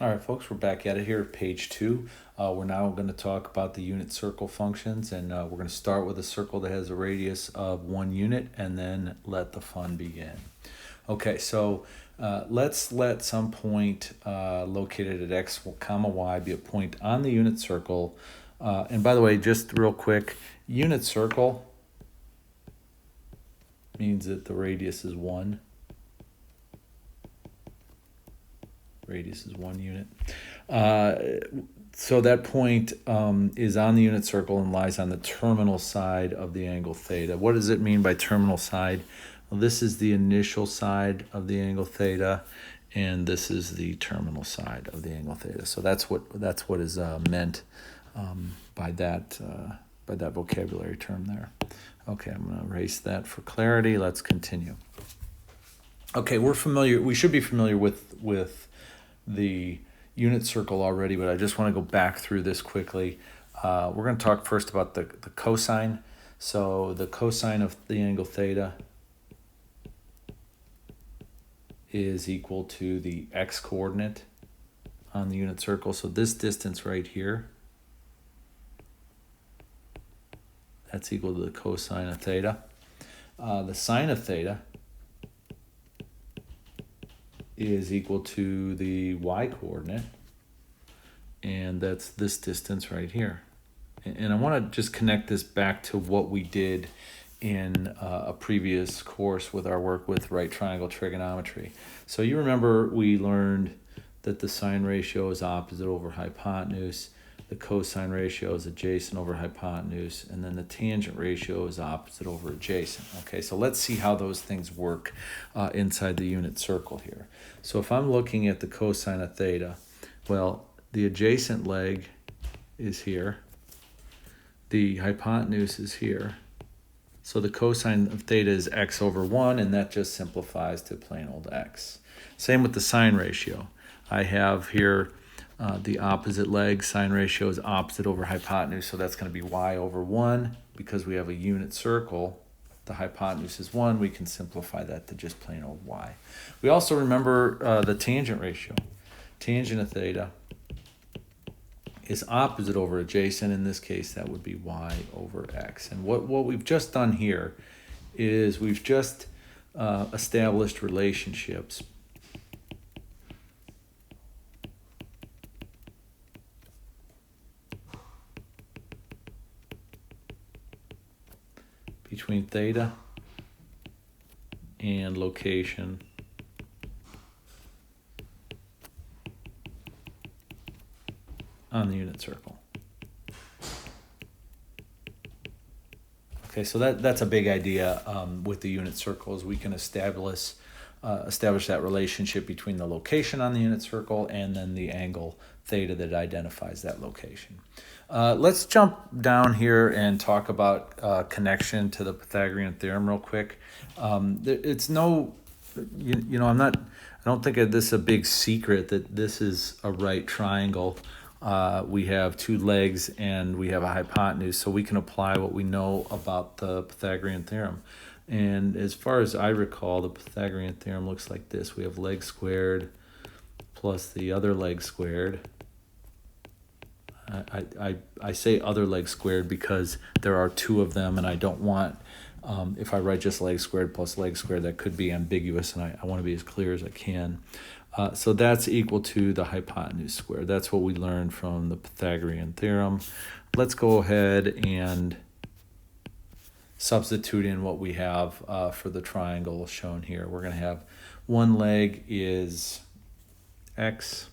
All right, folks, we're back at it here at page 2. We're now going to talk about the unit circle functions, and we're going to start with a circle that has a radius of 1 unit, and then let the fun begin. Okay, so let's let some point located at x comma y be a point on the unit circle. And by the way, just real quick, unit circle means that the radius is 1. Radius is 1 unit. So that point is on the unit circle and lies on the terminal side of the angle theta. What does it mean by terminal side? Well, this is the initial side of the angle theta, and this is the terminal side of the angle theta. So that's what is meant by that vocabulary term there. Okay, I'm going to erase that for clarity. Let's continue. Okay, we should be familiar with the unit circle already, but I just want to go back through this quickly. We're going to talk first about the cosine. So the cosine of the angle theta is equal to the x coordinate on the unit circle. So this distance right here, that's equal to the cosine of theta. The sine of theta is equal to the y coordinate, and that's this distance right here. And I want to just connect this back to what we did in a previous course with our work with right triangle trigonometry. So you remember we learned that the sine ratio is opposite over hypotenuse, the cosine ratio is adjacent over hypotenuse, and then the tangent ratio is opposite over adjacent. Okay, so let's see how those things work inside the unit circle here. So if I'm looking at the cosine of theta, well, the adjacent leg is here, the hypotenuse is here, so the cosine of theta is x over 1, and that just simplifies to plain old x. Same with the sine ratio. I have here the opposite leg, sine ratio is opposite over hypotenuse, so that's going to be y over 1. Because we have a unit circle, the hypotenuse is 1, we can simplify that to just plain old y. We also remember the tangent ratio. Tangent of theta is opposite over adjacent. In this case, that would be y over x. And what we've just done here is we've just established relationships between theta and location on the unit circle. Okay, so that's a big idea with the unit circles. We can establish that relationship between the location on the unit circle and then the angle theta that identifies that location. Let's jump down here and talk about connection to the Pythagorean theorem real quick. It's no, I don't think this is a big secret that this is a right triangle. We have two legs and we have a hypotenuse, so we can apply what we know about the Pythagorean theorem. And as far as I recall, the Pythagorean theorem looks like this. We have leg squared plus the other leg squared. I say other leg squared because there are two of them, and I don't want, if I write just leg squared plus leg squared, that could be ambiguous, and I want to be as clear as I can. So that's equal to the hypotenuse squared. That's what we learned from the Pythagorean theorem. Let's go ahead and substitute in what we have for the triangle shown here. We're going to have one leg is x,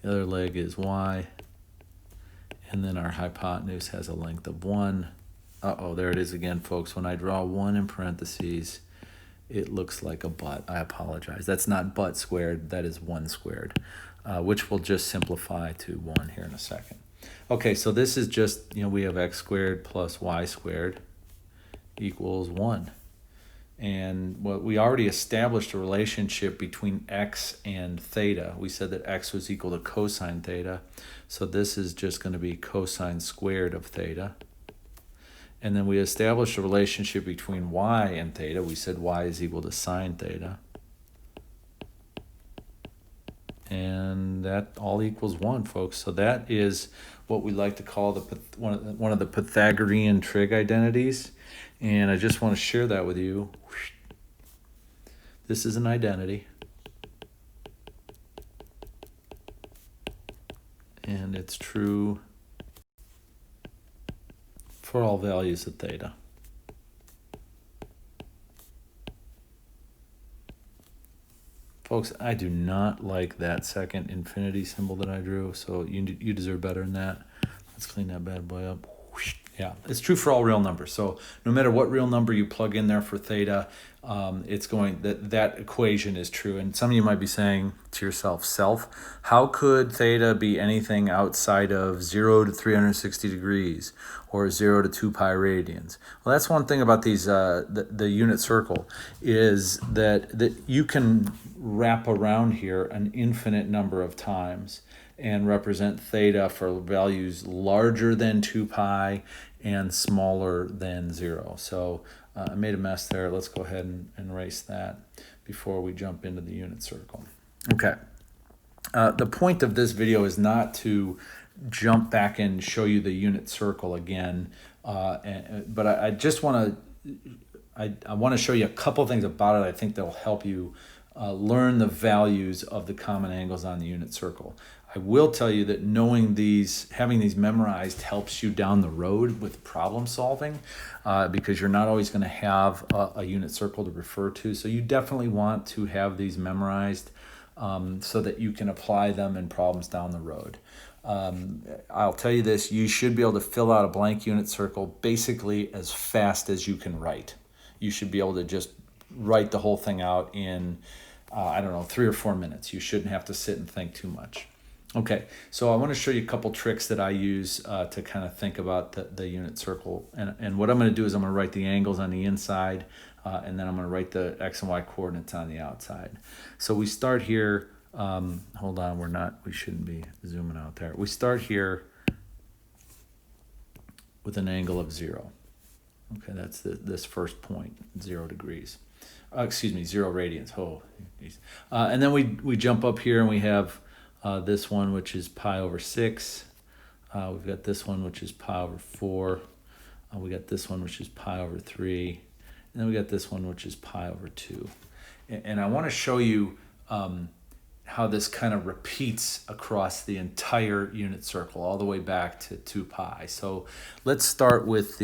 the other leg is y, and then our hypotenuse has a length of 1. There it is again, folks. When I draw 1 in parentheses, it looks like a butt. I apologize. That's not butt squared, that is 1 squared, which will just simplify to 1 here in a second. Okay, so this is just, we have x squared plus y squared equals 1. And we already established a relationship between x and theta. We said that x was equal to cosine theta. So this is just going to be cosine squared of theta. And then we established a relationship between y and theta. We said y is equal to sine theta. And that all equals 1, folks. So that is what we like to call one of the Pythagorean trig identities. And I just want to share that with you. This is an identity. And it's true for all values of theta. Folks, I do not like that second infinity symbol that I drew, so you deserve better than that. Let's clean that bad boy up. Yeah, it's true for all real numbers. So no matter what real number you plug in there for theta, it's going that equation is true. And some of you might be saying to yourself, how could theta be anything outside of 0 to 360 degrees or 0 to 2 pi radians? Well, that's one thing about these the unit circle is that you can wrap around here an infinite number of times and represent theta for values larger than 2 pi and smaller than 0. So I made a mess there. Let's go ahead and erase that before we jump into the unit circle. Okay. The point of this video is not to jump back and show you the unit circle again, but I just want to show you a couple things about it I think that will help you learn the values of the common angles on the unit circle. I will tell you that having these memorized helps you down the road with problem solving because you're not always going to have a unit circle to refer to. So you definitely want to have these memorized so that you can apply them in problems down the road. I'll tell you this, you should be able to fill out a blank unit circle basically as fast as you can write. You should be able to just write the whole thing out in, 3 or 4 minutes. You shouldn't have to sit and think too much. Okay, so I want to show you a couple tricks that I use to kind of think about the unit circle. And what I'm going to do is I'm going to write the angles on the inside, and then I'm going to write the x and y coordinates on the outside. So we start here. Hold on, we shouldn't be zooming out there. We start here with an angle of 0. Okay, that's this first point, 0 degrees. 0 radians. Oh, geez. And then we jump up here and we have this one, which is pi over 6. We've got this one, which is pi over 4. We got this one, which is pi over 3. And then we got this one, which is pi over 2. And I want to show you how this kind of repeats across the entire unit circle, all the way back to 2 pi. So let's start with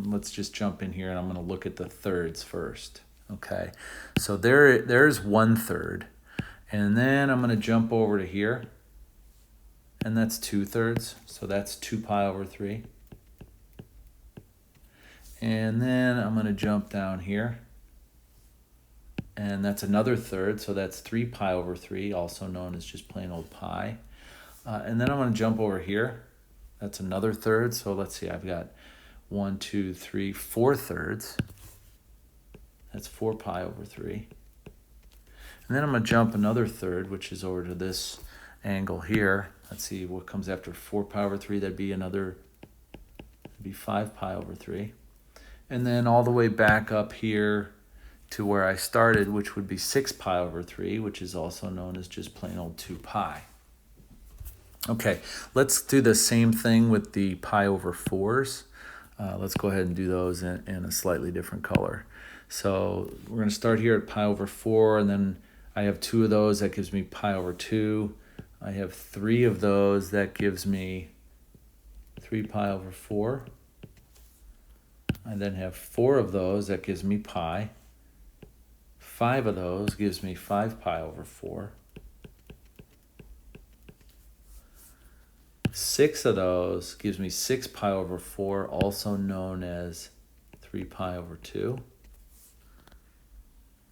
let's just jump in here, and I'm going to look at the thirds first. Okay, so there's 1/3. And then I'm going to jump over to here, and that's 2/3, so that's 2 pi over 3. And then I'm going to jump down here, and that's another third, so that's 3 pi over 3, also known as just plain old pi. And then I'm going to jump over here, that's another third, so let's see, I've got 1, 2, 3, 4 thirds, that's 4 pi over 3. And then I'm going to jump another third, which is over to this angle here. Let's see what comes after 4 pi over 3. That'd be 5 pi over 3. And then all the way back up here to where I started, which would be 6 pi over 3, which is also known as just plain old 2 pi. Okay, let's do the same thing with the pi over 4s. Let's go ahead and do those in a slightly different color. So we're going to start here at pi over 4, and then I have 2 of those, that gives me pi over 2. I have 3 of those, that gives me 3 pi over 4. I then have 4 of those, that gives me pi. 5 of those gives me 5 pi over 4. 6 of those gives me 6 pi over 4, also known as 3 pi over 2.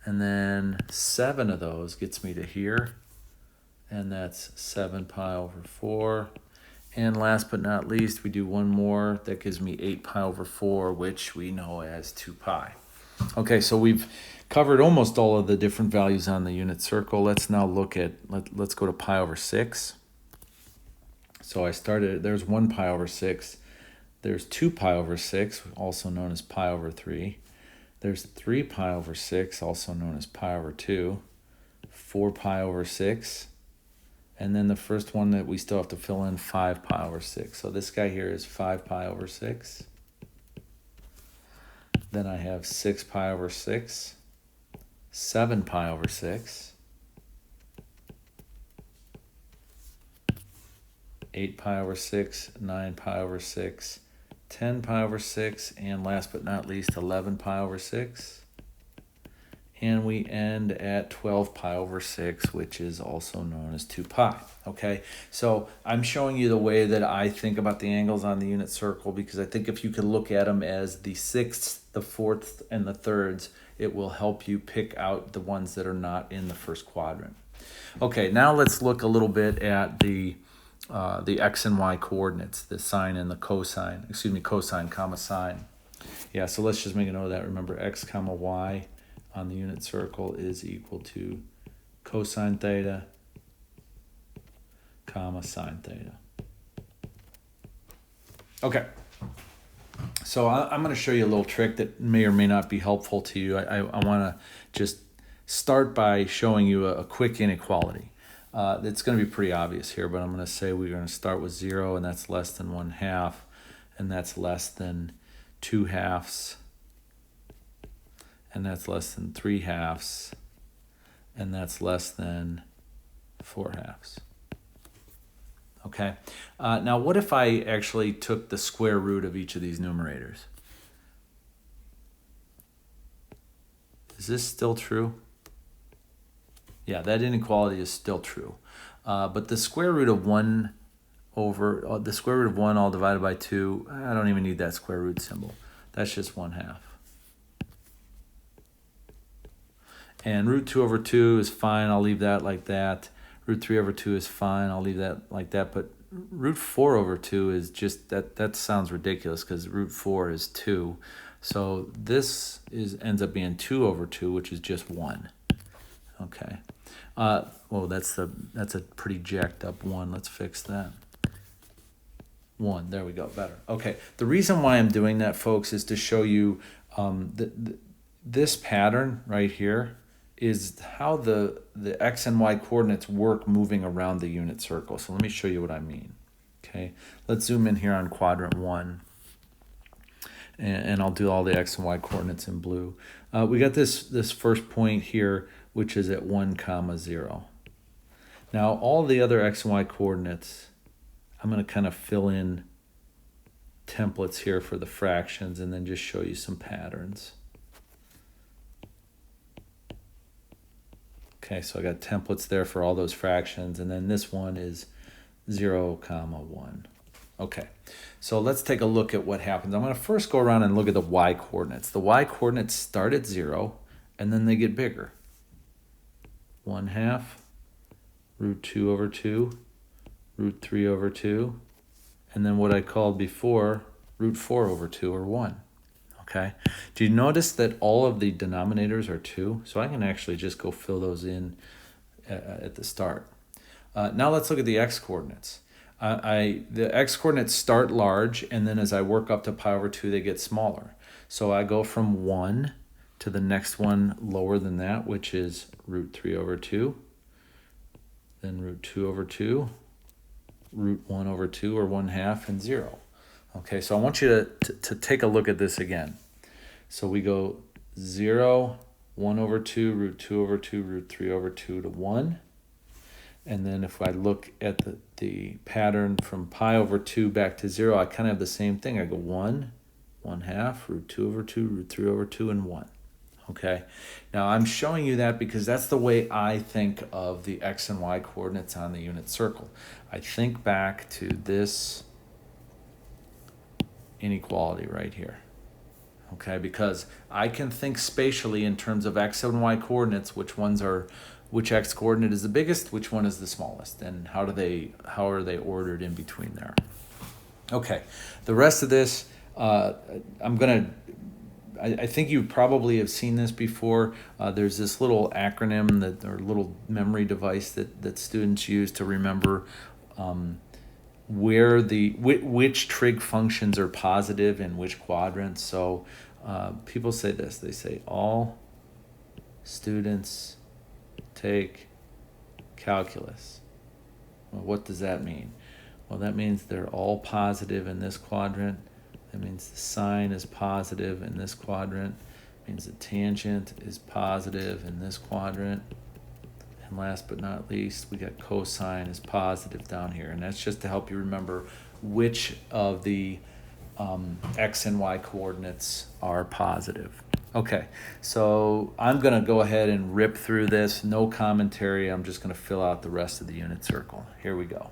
And then 7 of those gets me to here, and that's 7 pi over 4. And last but not least, we do one more. That gives me 8 pi over 4, which we know as 2 pi. Okay, so we've covered almost all of the different values on the unit circle. Let's now look at, let's go to pi over 6. So I started, there's 1 pi over 6. There's 2 pi over 6, also known as pi over 3. There's 3 pi over 6, also known as pi over 2. 4 pi over 6, And then the first one that we still have to fill in, 5 pi over 6. So this guy here is 5 pi over 6. Then I have 6 pi over 6, 7 pi over 6, 8 pi over 6, 9 pi over 6, 10 pi over 6, and last but not least, 11 pi over 6. And we end at 12 pi over 6, which is also known as 2 pi. Okay, so I'm showing you the way that I think about the angles on the unit circle, because I think if you can look at them as the sixths, the fourths, and the thirds, it will help you pick out the ones that are not in the first quadrant. Okay, now let's look a little bit at the x and y coordinates, the sine and the cosine, cosine comma sine. Yeah, so let's just make a note of that. Remember, x comma y on the unit circle is equal to cosine theta comma sine theta. Okay, so I'm going to show you a little trick that may or may not be helpful to you. I want to just start by showing you a quick inequality. It's going to be pretty obvious here, but I'm going to say we're going to start with 0, and that's less than 1/2, and that's less than 2/2, and that's less than 3/2, and that's less than 4/2. Okay, now what if I actually took the square root of each of these numerators? Is this still true? Yeah, that inequality is still true. But the square root of 1 over, the square root of 1 all divided by 2, I don't even need that square root symbol. That's just 1/2. And root 2 over 2 is fine, I'll leave that like that. Root 3 over 2 is fine, I'll leave that like that. But root 4 over 2 is just, that sounds ridiculous because root 4 is 2. So this ends up being 2 over 2, which is just 1. Okay. Well, that's a pretty jacked up 1. Let's fix that. 1. There we go. Better. Okay. The reason why I'm doing that, folks, is to show you this pattern right here is how the x and y coordinates work moving around the unit circle. So let me show you what I mean. Okay. Let's zoom in here on quadrant 1. And I'll do all the x and y coordinates in blue. We got this first point here, which is at 1, 0. Now, all the other x and y coordinates, I'm going to kind of fill in templates here for the fractions and then just show you some patterns. Okay, so I got templates there for all those fractions, and then this one is 0, 1. Okay, so let's take a look at what happens. I'm going to first go around and look at the y coordinates. The y coordinates start at 0, and then they get bigger. 1/2, root 2 over 2, root 3 over 2, and then what I called before, root 4 over 2, or 1. Okay, do you notice that all of the denominators are 2? So I can actually just go fill those in at the start. Now let's look at the x coordinates. The x coordinates start large, and then as I work up to pi over 2, they get smaller. So I go from 1 to the next one lower than that, which is root 3 over 2, then root 2 over 2, root 1 over 2, or 1/2, and 0. Okay, so I want you to take a look at this again. So we go 0, 1 over 2, root 2 over 2, root 3 over 2 to 1. And then if I look at the pattern from pi over 2 back to 0, I kind of have the same thing. I go 1, 1/2, root 2 over 2, root 3 over 2, and 1. Okay, now I'm showing you that because that's the way I think of the x and y coordinates on the unit circle. I think back to this inequality right here. Okay, because I can think spatially in terms of x and y coordinates, which x coordinate is the biggest, which one is the smallest, and how are they ordered in between there. Okay, the rest of this, I think you probably have seen this before. There's this little acronym or little memory device that students use to remember which trig functions are positive in which quadrants. So people say this. They say all students take calculus. Well, what does that mean? Well, that means they're all positive in this quadrant. That means the sine is positive in this quadrant. It means the tangent is positive in this quadrant. And last but not least, we got cosine is positive down here. And that's just to help you remember which of the x and y coordinates are positive. Okay, so I'm going to go ahead and rip through this. No commentary. I'm just going to fill out the rest of the unit circle. Here we go.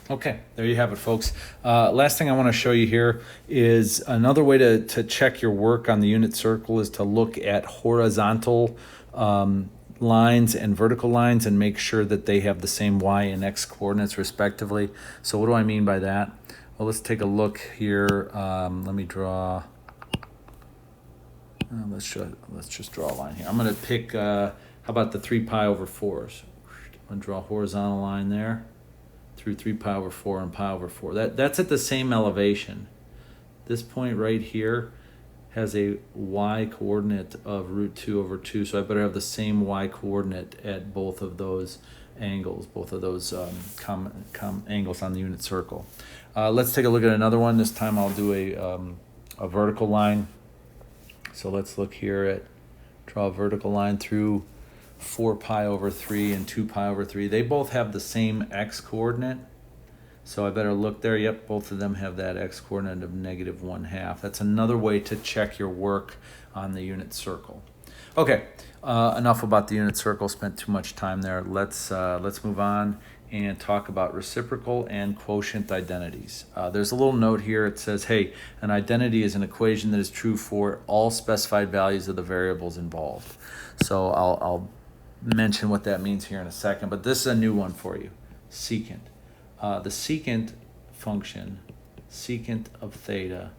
Okay, there you have it, folks. Last thing I want to show you here is another way to check your work on the unit circle is to look at horizontal lines and vertical lines and make sure that they have the same y and x coordinates respectively. So what do I mean by that? Well, let's take a look here. Let me draw. Let's just draw a line here. I'm going to pick, how about the 3 pi over 4s? I'm going to draw a horizontal line there through 3 pi over 4 and pi over 4. That's at the same elevation. This point right here has a y coordinate of root 2 over 2, so I better have the same y coordinate at both of those angles, both of those angles on the unit circle. Let's take a look at another one. This time I'll do a vertical line. So let's look here at, draw a vertical line through 4 pi over 3 and 2 pi over 3. They both have the same x coordinate. So I better look there. Yep, both of them have that x coordinate of -1/2. That's another way to check your work on the unit circle. Okay, enough about the unit circle. Spent too much time there. Let's move on and talk about reciprocal and quotient identities. There's a little note here. It says, hey, an identity is an equation that is true for all specified values of the variables involved. So I'll mention what that means here in a second, but this is a new one for you, secant. The secant function, secant of theta,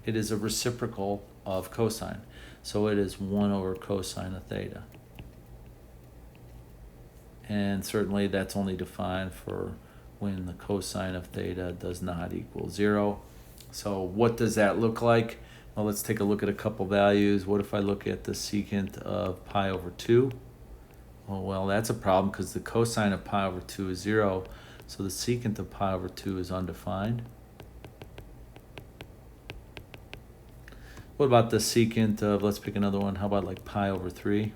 it is a reciprocal of cosine. So it is 1 over cosine of theta. And certainly that's only defined for when the cosine of theta does not equal 0. So what does that look like? Well, let's take a look at a couple values. What if I look at the secant of pi over 2? Well, that's a problem because the cosine of pi over 2 is 0. So the secant of pi over 2 is undefined. What about the secant of, let's pick another one, how about like pi over 3?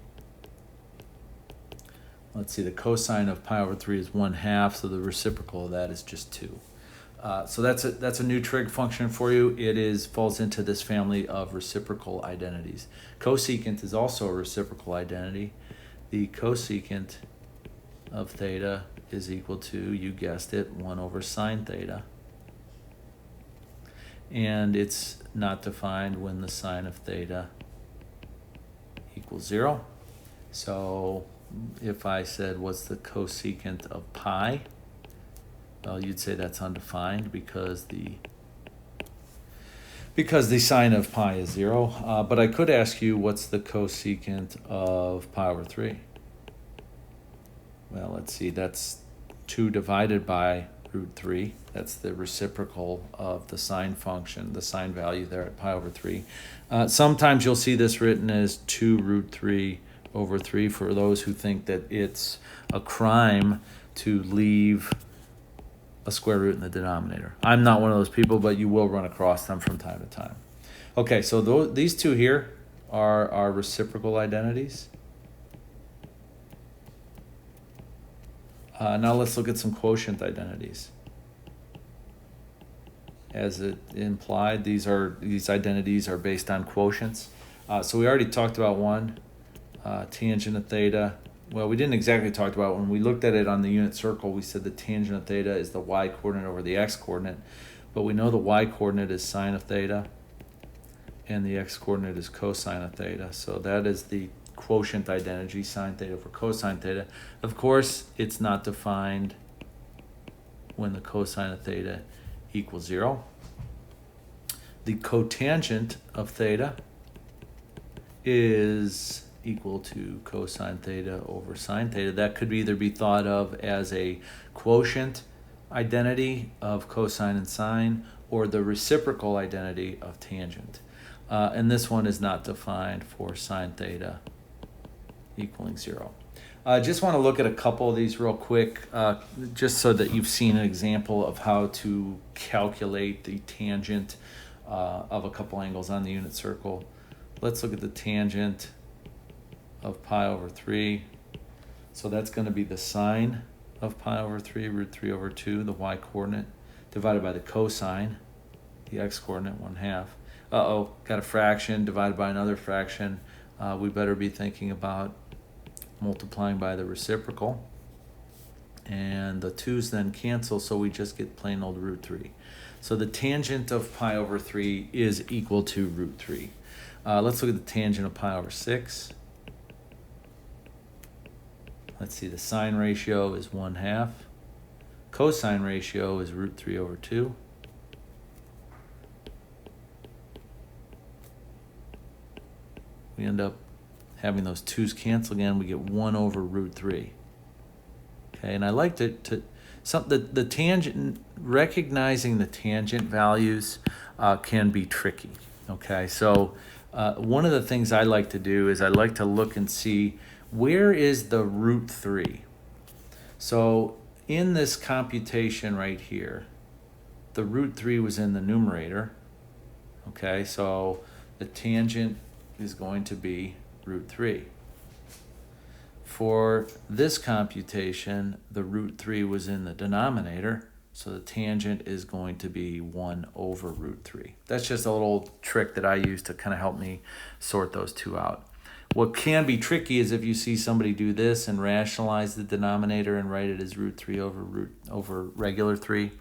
Let's see, the cosine of pi over 3 is 1/2, so the reciprocal of that is just 2. So that's a new trig function for you. It falls into this family of reciprocal identities. Cosecant is also a reciprocal identity. The cosecant of theta is equal to, you guessed it, 1 over sine theta. And it's not defined when the sine of theta equals 0. So if I said, what's the cosecant of pi? Well, you'd say that's undefined because the sine of pi is 0. But I could ask you, what's the cosecant of pi over 3? Well, let's see, that's 2 divided by root 3. That's the reciprocal of the sine function, the sine value there at pi over 3. Sometimes you'll see this written as 2 root 3 over 3 for those who think that it's a crime to leave a square root in the denominator. I'm not one of those people, but you will run across them from time to time. Okay, so these two here are reciprocal identities. Now let's look at some quotient identities. As it implied, these identities are based on quotients. So we already talked about one, tangent of theta. Well, we didn't exactly talk about it. When we looked at it on the unit circle, we said the tangent of theta is the y coordinate over the x coordinate, but we know the y coordinate is sine of theta and the x coordinate is cosine of theta. So that is the quotient identity, sine theta over cosine theta. Of course, it's not defined when the cosine of theta equals 0. The cotangent of theta is equal to cosine theta over sine theta. That could either be thought of as a quotient identity of cosine and sine, or the reciprocal identity of tangent. And this one is not defined for sine theta equaling 0. I just want to look at a couple of these real quick, just so that you've seen an example of how to calculate the tangent of a couple angles on the unit circle. Let's look at the tangent of pi over 3. So that's going to be the sine of pi over 3, root 3 over 2, the y-coordinate, divided by the cosine, the x-coordinate, 1/2. Uh-oh, got a fraction divided by another fraction. We better be thinking about multiplying by the reciprocal. And the 2's then cancel, so we just get plain old root 3. So the tangent of pi over 3 is equal to root 3. Let's look at the tangent of pi over 6. Let's see, the sine ratio is 1/2. Cosine ratio is root 3 over 2. We end up having those 2's cancel again. We get 1 over root 3. Okay, and I like the tangent, recognizing the tangent values can be tricky. Okay, so one of the things I like to do is I like to look and see where is the root 3. So in this computation right here, the root 3 was in the numerator. Okay, so the tangent is going to be root 3. For this computation, the root 3 was in the denominator, so the tangent is going to be 1 over root 3. That's just a little trick that I use to kind of help me sort those two out. What can be tricky is if you see somebody do this and rationalize the denominator and write it as root 3 over regular 3,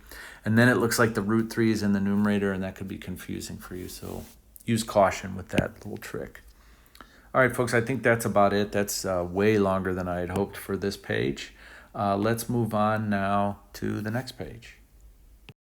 and then it looks like the root 3 is in the numerator, and that could be confusing for you. So use caution with that little trick. All right, folks, I think that's about it. That's way longer than I had hoped for this page. Let's move on now to the next page.